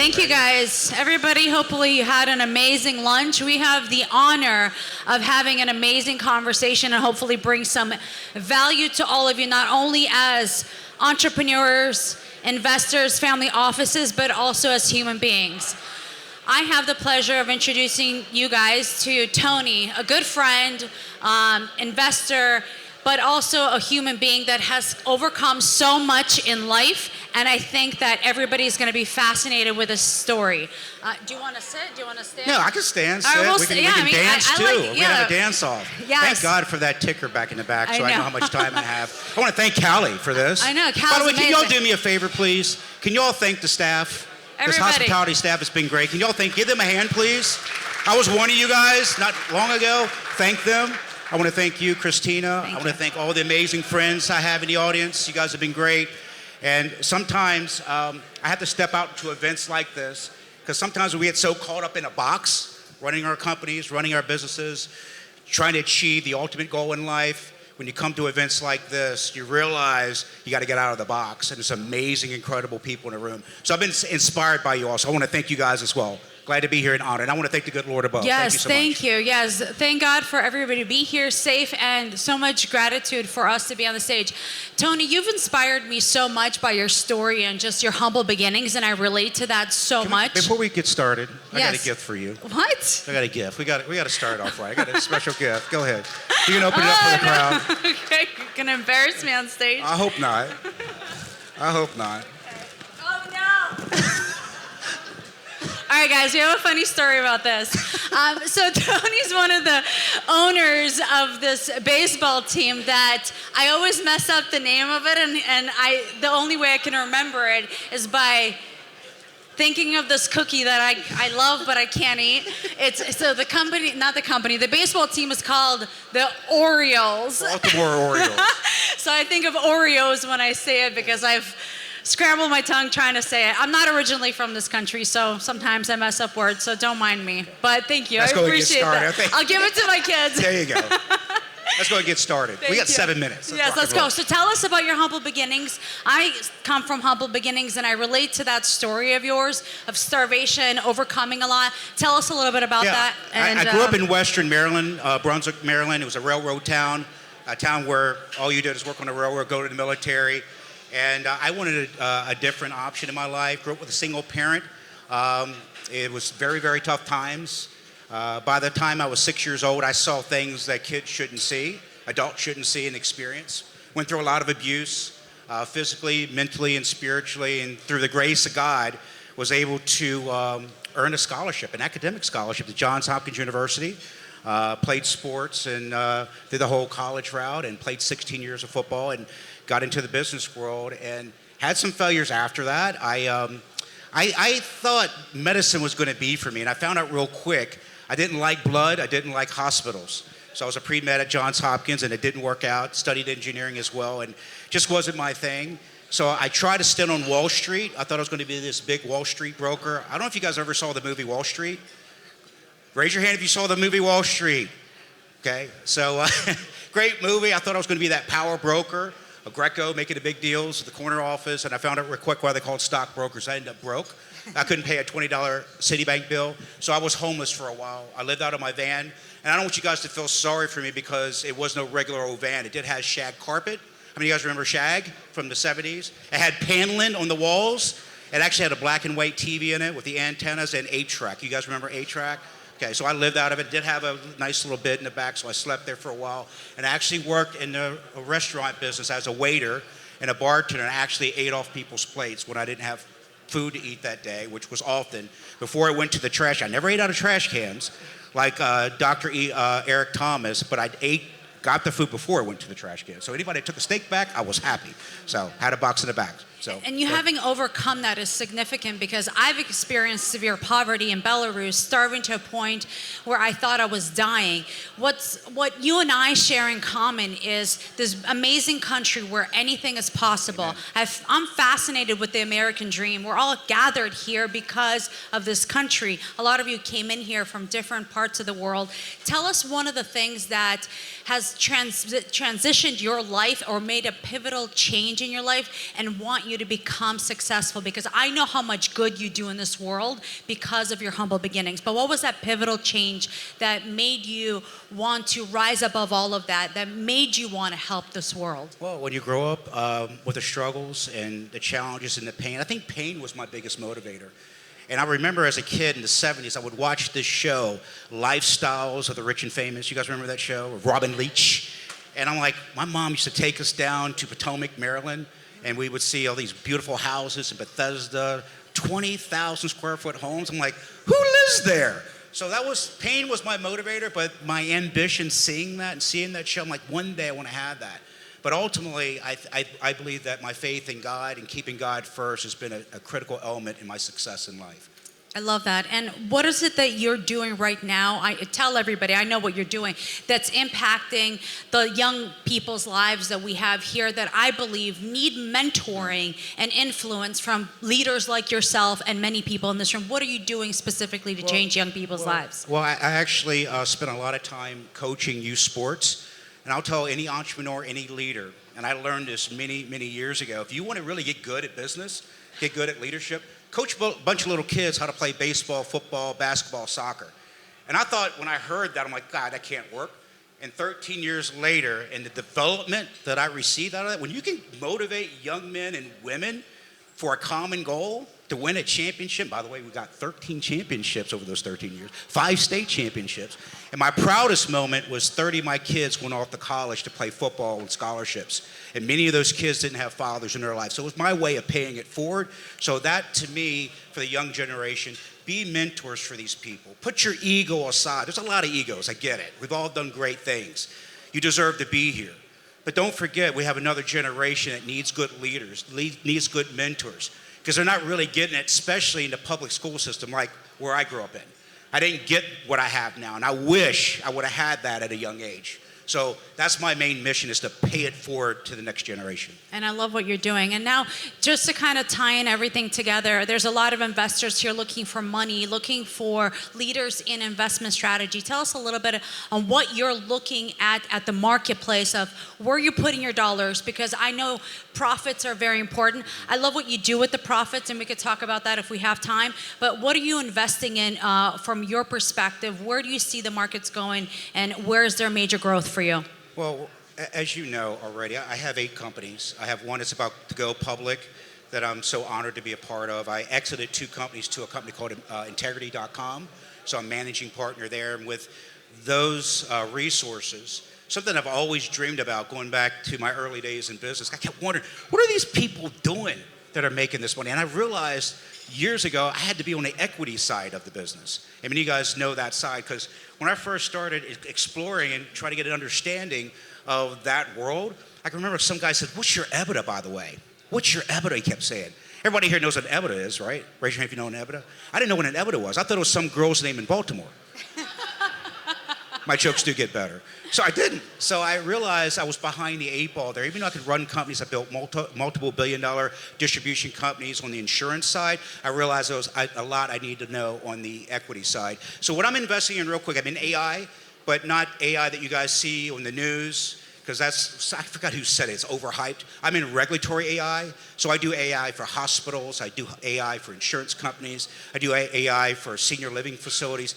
Thank you guys. Everybody, hopefully you had an amazing lunch. We have the honor of having an amazing conversation and hopefully bring some value to all of you, not only as entrepreneurs, investors, family offices, but also as human beings. I have the pleasure of introducing you guys to Tony, a good friend, investor, but also a human being that has overcome so much in life, and I think that everybody's going to be fascinated with his story. Do you want to sit? Do you want to stand? No, I can stand, sit. We'll we can dance too. Like, We're going to have a dance off. Yes. Thank God for that ticker back in the back so I know how much time I have. I want to thank Callie for this. I know, Callie's By the way, amazing. can y'all do me a favor, please? Can y'all thank the staff? This Everybody. hospitality staff has been great. Can y'all give them a hand, please? I was one of you guys not long ago. Thank them. I want to thank you, Christina. I want to thank all the amazing friends I have in the audience. You guys have been great. And sometimes I have to step out to events like this because sometimes we get so caught up in a box, running our companies, running our businesses, trying to achieve the ultimate goal in life. When you come to events like this, you realize you got to get out of the box. And there's amazing, incredible people in the room. So I've been inspired by you all. So I want to thank you guys as well. Glad to be here and honored. And I want to thank the good Lord above. Yes, thank you so much. Yes, thank God for everybody to be here safe and so much gratitude for us to be on the stage. Tony, you've inspired me so much by your story and just your humble beginnings, and I relate to that so much. Before we get started, I got Yes. a gift for you. What? I got a gift. We got to start off right. I got a special gift. Go ahead. You can open it up for the crowd. Okay, you're going to embarrass me on stage. I hope not. I hope not. Oh, no. All right, guys, we have a funny story about this. So Tony's one of the owners of this baseball team that I always mess up the name of it, and the only way I can remember it is by thinking of this cookie that I love but I can't eat. The baseball team is called the Orioles. Baltimore Orioles. So I think of Oreos when I say it because I've scrambled my tongue trying to say it. I'm not originally from this country, so sometimes I mess up words, so don't mind me. But thank you. Let's I go and get appreciate started. that. I'll give it to my kids. There you go. Let's go and get started. We got 7 minutes. Yes, let's go. So tell us about your humble beginnings. I come from humble beginnings, and I relate to that story of yours, of starvation, overcoming a lot. Tell us a little bit about that. And, I grew up in Western Maryland, Brunswick, Maryland. It was a railroad town, a town where all you did is work on the railroad, go to the military. And I wanted a different option in my life. Grew up with a single parent. It was very, very tough times. By the time I was 6 years old, I saw things that kids shouldn't see, adults shouldn't see and experience. Went through a lot of abuse, physically, mentally, and spiritually. And through the grace of God, was able to earn a scholarship, an academic scholarship at Johns Hopkins University. Played sports and did the whole college route and played 16 years of football and got into the business world and had some failures after that. I thought medicine was going to be for me, and I found out real quick I didn't like blood, I didn't like hospitals. So I was a pre-med at Johns Hopkins, and it didn't work out. Studied engineering as well, and just wasn't my thing. So I tried to stint on Wall Street. I thought I was going to be this big Wall Street broker. I don't know if you guys ever saw the movie Wall Street. Raise your hand if you saw the movie Wall Street. Okay, so great movie. I thought I was going to be that power broker, a Greco, making the big deals at the corner office, and I found out real quick why they called stockbrokers. I ended up broke. I couldn't pay a $20 Citibank bill, so I was homeless for a while. I lived out of my van, and I don't want you guys to feel sorry for me because it was no regular old van. It did have shag carpet. How many of you guys remember shag from the 70s? It had paneling on the walls. It actually had a black and white TV in it with the antennas and 8-track. You guys remember 8-track? Okay, so I lived out of it. Did have a nice little bed in the back, so I slept there for a while. And I actually worked in the restaurant business as a waiter and a bartender, and I actually ate off people's plates when I didn't have food to eat that day, which was often. Before I went to the trash, I never ate out of trash cans like Dr. Eric Thomas, but got the food before I went to the trash can. So anybody that took a steak back, I was happy. So had a box in the back. So, and you having overcome that is significant because I've experienced severe poverty in Belarus, starving to a point where I thought I was dying. What you and I share in common is this amazing country where anything is possible. I'm fascinated with the American dream. We're all gathered here because of this country. A lot of you came in here from different parts of the world. Tell us one of the things that has transitioned your life or made a pivotal change in your life and want you you to become successful? Because I know how much good you do in this world because of your humble beginnings. But what was that pivotal change that made you want to rise above all of that, that made you want to help this world? Well, when you grow up with the struggles and the challenges and the pain, I think pain was my biggest motivator. And I remember as a kid in the 70s, I would watch this show, Lifestyles of the Rich and Famous. You guys remember that show? With Robin Leach. And I'm like, my mom used to take us down to Potomac, Maryland, and we would see all these beautiful houses in Bethesda, 20,000 square foot homes. I'm like, who lives there? So pain was my motivator, but my ambition seeing that and seeing that show, I'm like, one day I want to have that. But ultimately, I believe that my faith in God and keeping God first has been a critical element in my success in life. I love that. And what is it that you're doing right now? I tell everybody, I know what you're doing, that's impacting the young people's lives that we have here that I believe need mentoring and influence from leaders like yourself and many people in this room. What are you doing specifically to change young people's lives? Well, I actually spent a lot of time coaching youth sports. And I'll tell any entrepreneur, any leader, and I learned this many, many years ago, if you want to really get good at business, get good at leadership, coach a bunch of little kids how to play baseball, football, basketball, soccer. And I thought when I heard that, I'm like, God, that can't work. And 13 years later, and the development that I received out of that, when you can motivate young men and women for a common goal, to win a championship. By the way, we got 13 championships over those 13 years, 5 state championships. And my proudest moment was 30 of my kids went off to college to play football with scholarships. And many of those kids didn't have fathers in their life. So it was my way of paying it forward. So that, to me, for the young generation, be mentors for these people. Put your ego aside. There's a lot of egos, I get it. We've all done great things. You deserve to be here. But don't forget, we have another generation that needs good leaders, needs good mentors. Because they're not really getting it, especially in the public school system like where I grew up in. I didn't get what I have now, and I wish I would have had that at a young age. So that's my main mission, is to pay it forward to the next generation. And I love what you're doing. And now, just to kind of tie in everything together, there's a lot of investors here looking for money, looking for leaders in investment strategy. Tell us a little bit on what you're looking at the marketplace of where you're putting your dollars, because I know profits are very important. I love what you do with the profits, and we could talk about that if we have time. But what are you investing in from your perspective? Where do you see the markets going, and where is there major growth for you? Well, as you know already, I have 8 companies. I have one that's about to go public that I'm so honored to be a part of. I exited 2 companies to a company called Integrity.com, so I'm managing partner there. And with those resources, something I've always dreamed about going back to my early days in business, I kept wondering, what are these people doing that are making this money? And I realized years ago I had to be on the equity side of the business. I mean, you guys know that side, because when I first started exploring and trying to get an understanding of that world, I can remember some guy said, what's your EBITDA, by the way? What's your EBITDA, he kept saying. Everybody here knows what an EBITDA is, right? Raise your hand if you know what an EBITDA. I didn't know what an EBITDA was. I thought it was some girl's name in Baltimore. My jokes do get better. So I didn't. So I realized I was behind the 8 ball there. Even though I could run companies, I built multiple billion-dollar distribution companies on the insurance side, I realized there was a lot I needed to know on the equity side. So what I'm investing in real quick, I'm in AI, but not AI that you guys see on the news, because I forgot who said it, it's overhyped. I'm in regulatory AI, so I do AI for hospitals, I do AI for insurance companies, I do AI for senior living facilities.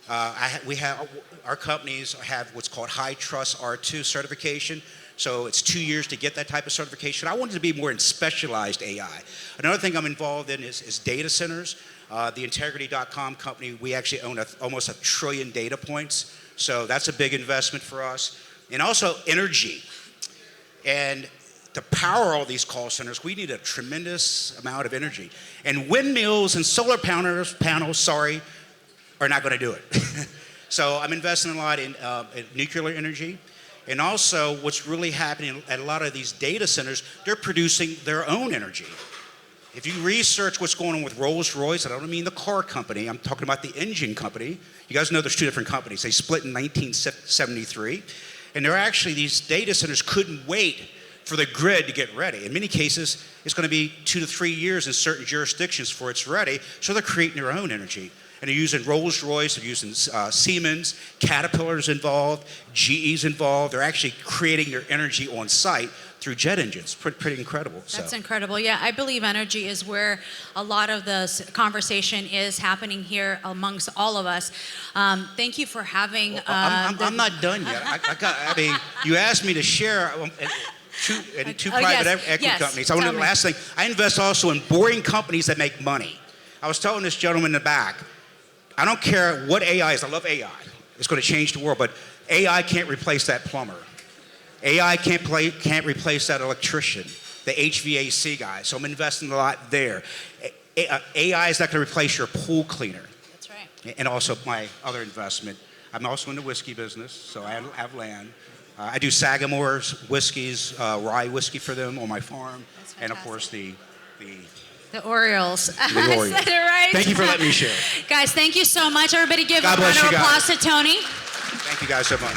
Our companies have what's called High Trust R2 certification. So it's 2 years to get that type of certification. I wanted to be more in specialized AI. Another thing I'm involved in is data centers. The Integrity.com company, we actually own almost 1 trillion data points. So that's a big investment for us. And also energy. And to power all these call centers, we need a tremendous amount of energy. And windmills and solar panels, are not going to do it. So I'm investing a lot in nuclear energy. And also what's really happening at a lot of these data centers, they're producing their own energy. If you research what's going on with Rolls-Royce, I don't mean the car company, I'm talking about the engine company. You guys know there's 2 different companies. They split in 1973. And they're actually, these data centers couldn't wait for the grid to get ready. In many cases, it's going to be 2 to 3 years in certain jurisdictions before it's ready. So they're creating their own energy. And they're using Rolls-Royce, they're using Siemens, Caterpillar's involved, GE's involved. They're actually creating their energy on site through jet engines. Pretty incredible. That's incredible. Yeah, I believe energy is where a lot of the conversation is happening here amongst all of us. Thank you for having. Well, I'm not done yet. I mean, you asked me to share two private equity companies. The last thing, I invest also in boring companies that make money. I was telling this gentleman in the back, I don't care what AI is. I love AI. It's going to change the world, but AI can't replace that plumber. AI can't replace that electrician, the HVAC guy. So I'm investing a lot there. AI is not going to replace your pool cleaner. That's right. And also my other investment. I'm also in the whiskey business, so I have land. I do Sagamore's whiskeys, rye whiskey for them on my farm, and of course the Orioles. The Orioles. I said it right. Thank you for letting me share. Guys, thank you so much. Everybody give a God round bless of you applause guys. to Tony. Thank you guys so much.